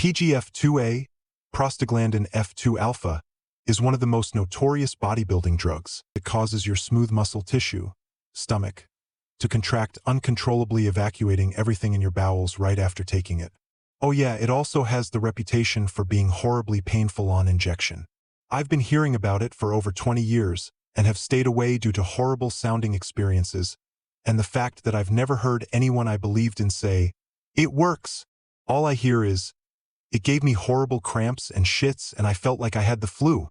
PGF2a, prostaglandin F2 alpha, is one of the most notorious bodybuilding drugs. It causes your smooth muscle tissue, stomach, to contract uncontrollably, evacuating everything in your bowels right after taking it. Oh yeah, it also has the reputation for being horribly painful on injection. I've been hearing about it for over 20 years and have stayed away due to horrible sounding experiences and the fact that I've never heard anyone I believed in say, "It works." All I hear is, "It gave me horrible cramps and shits and I felt like I had the flu."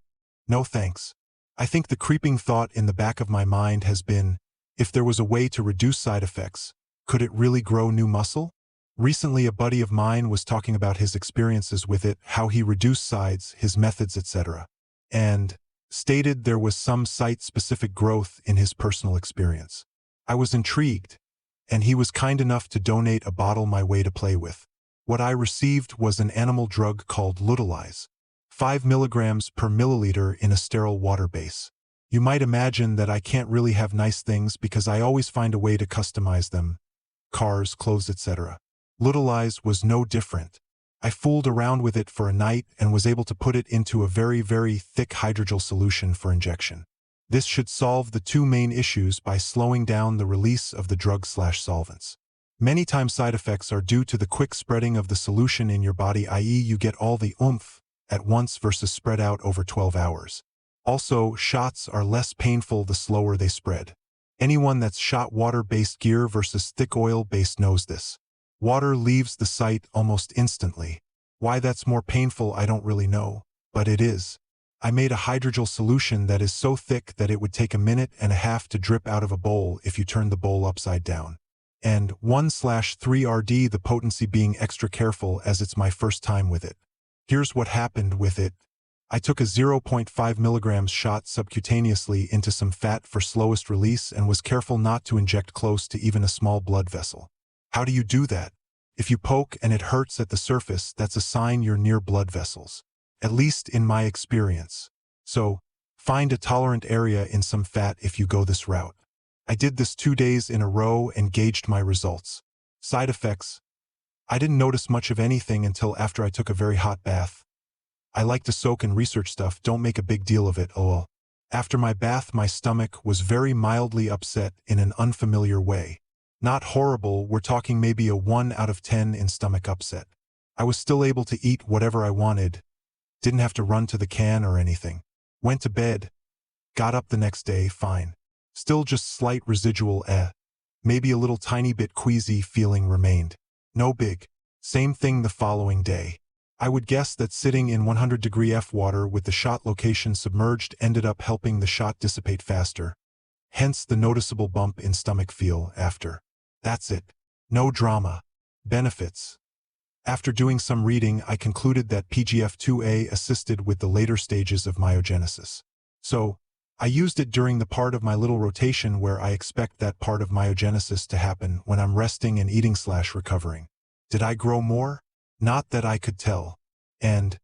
No thanks. I think the creeping thought in the back of my mind has been, if there was a way to reduce side effects, could it really grow new muscle? Recently, a buddy of mine was talking about his experiences with it, how he reduced sides, his methods, etc., and stated there was some site-specific growth in his personal experience. I was intrigued, and he was kind enough to donate a bottle my way to play with. What I received was an animal drug called Lutalize, 5 milligrams per milliliter in a sterile water base. You might imagine that I can't really have nice things because I always find a way to customize them. Cars, clothes, etc. Lutalize was no different. I fooled around with it for a night and was able to put it into a very, very thick hydrogel solution for injection. This should solve the two main issues by slowing down the release of the drug/solvents. Many times side effects are due to the quick spreading of the solution in your body, i.e. you get all the oomph at once versus spread out over 12 hours. Also, shots are less painful the slower they spread. Anyone that's shot water-based gear versus thick oil-based knows this. Water leaves the site almost instantly. Why that's more painful I don't really know, but it is. I made a hydrogel solution that is so thick that it would take a minute and a half to drip out of a bowl if you turn the bowl upside down. And 1/3 RD, the potency being extra careful as it's my first time with it. Here's what happened with it. I took a 0.5 milligrams shot subcutaneously into some fat for slowest release and was careful not to inject close to even a small blood vessel. How do you do that? If you poke and it hurts at the surface, that's a sign you're near blood vessels. At least in my experience. So, find a tolerant area in some fat if you go this route. I did this 2 days in a row and gauged my results. Side effects. I didn't notice much of anything until after I took a very hot bath. I like to soak and research stuff, don't make a big deal of it, lol. After my bath, my stomach was very mildly upset in an unfamiliar way. Not horrible, we're talking maybe a 1 out of 10 in stomach upset. I was still able to eat whatever I wanted. Didn't have to run to the can or anything. Went to bed. Got up the next day, fine. Still just slight residual maybe a little tiny bit queasy feeling remained. No big. Same thing the following day. I would guess that sitting in 100-degree F water with the shot location submerged ended up helping the shot dissipate faster. Hence the noticeable bump in stomach feel after. That's it. No drama. Benefits. After doing some reading, I concluded that PGF2a assisted with the later stages of myogenesis. So, I used it during the part of my little rotation where I expect that part of myogenesis to happen when I'm resting and eating/recovering. Did I grow more? Not that I could tell. And,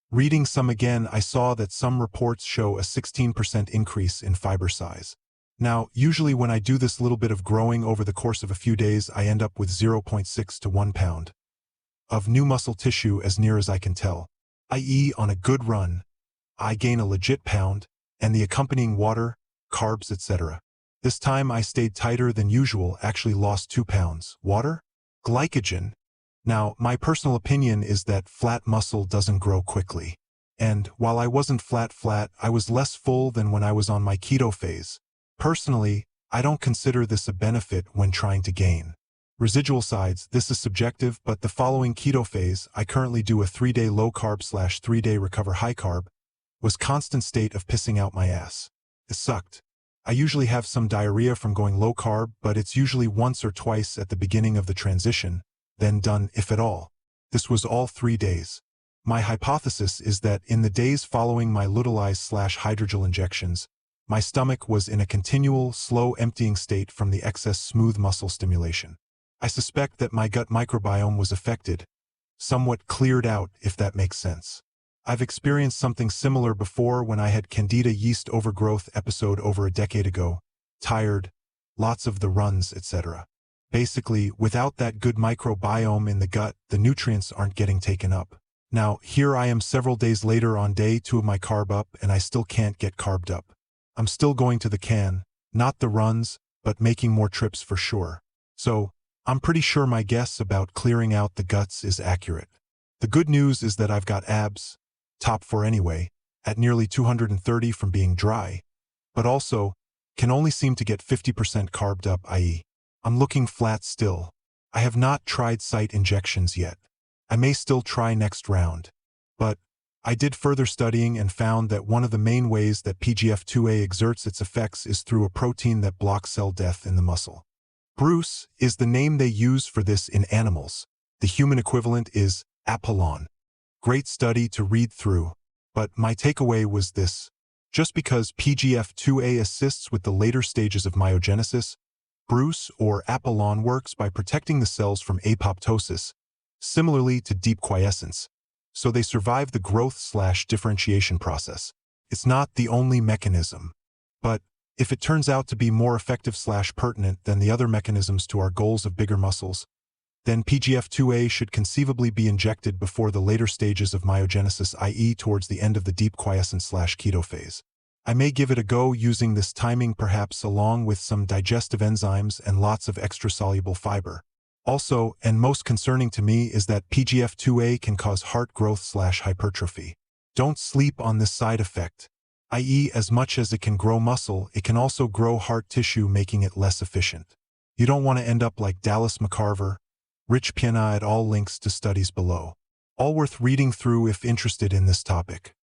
reading some again, I saw that some reports show a 16% increase in fiber size. Now, usually when I do this little bit of growing over the course of a few days, I end up with 0.6 to 1 pound of new muscle tissue as near as I can tell, i.e. on a good run, I gain a legit pound, and the accompanying water, carbs, etc. This time I stayed tighter than usual, actually lost 2 pounds. Water? Glycogen. Now, my personal opinion is that flat muscle doesn't grow quickly. And while I wasn't flat, I was less full than when I was on my keto phase. Personally, I don't consider this a benefit when trying to gain residual sides. This is subjective, but the following keto phase, I currently do a 3-day low carb/3-day recover high carb, was constant state of pissing out my ass. It sucked. I usually have some diarrhea from going low carb, but it's usually once or twice at the beginning of the transition, then done, if at all. This was all 3 days. My hypothesis is that in the days following my Lutalize/hydrogel injections, my stomach was in a continual, slow emptying state from the excess smooth muscle stimulation. I suspect that my gut microbiome was affected, somewhat cleared out, if that makes sense. I've experienced something similar before when I had candida yeast overgrowth episode over a decade ago. Tired, lots of the runs, etc. Basically, without that good microbiome in the gut, the nutrients aren't getting taken up. Now, here I am several days later on day 2 of my carb up and I still can't get carbed up. I'm still going to the can, not the runs, but making more trips for sure. So, I'm pretty sure my guess about clearing out the guts is accurate. The good news is that I've got abs, top 4 anyway, at nearly 230 from being dry, but also can only seem to get 50% carbed up, i.e., I'm looking flat still. I have not tried site injections yet. I may still try next round. But I did further studying and found that one of the main ways that PGF2a exerts its effects is through a protein that blocks cell death in the muscle. Bruce is the name they use for this in animals. The human equivalent is Apollon. Great study to read through, but my takeaway was this. Just because PGF2a assists with the later stages of myogenesis, Bruce or Apollon works by protecting the cells from apoptosis, similarly to deep quiescence, so they survive the growth/differentiation process. It's not the only mechanism, but if it turns out to be more effective/pertinent than the other mechanisms to our goals of bigger muscles, then PGF2a should conceivably be injected before the later stages of myogenesis, i.e. towards the end of the deep quiescence/keto phase. I may give it a go using this timing perhaps along with some digestive enzymes and lots of extrasoluble fiber. Also, and most concerning to me, is that PGF2a can cause heart growth/hypertrophy. Don't sleep on this side effect, i.e. as much as it can grow muscle, it can also grow heart tissue, making it less efficient. You don't want to end up like Dallas McCarver, Rich Piana et al. Links to studies below. All worth reading through if interested in this topic.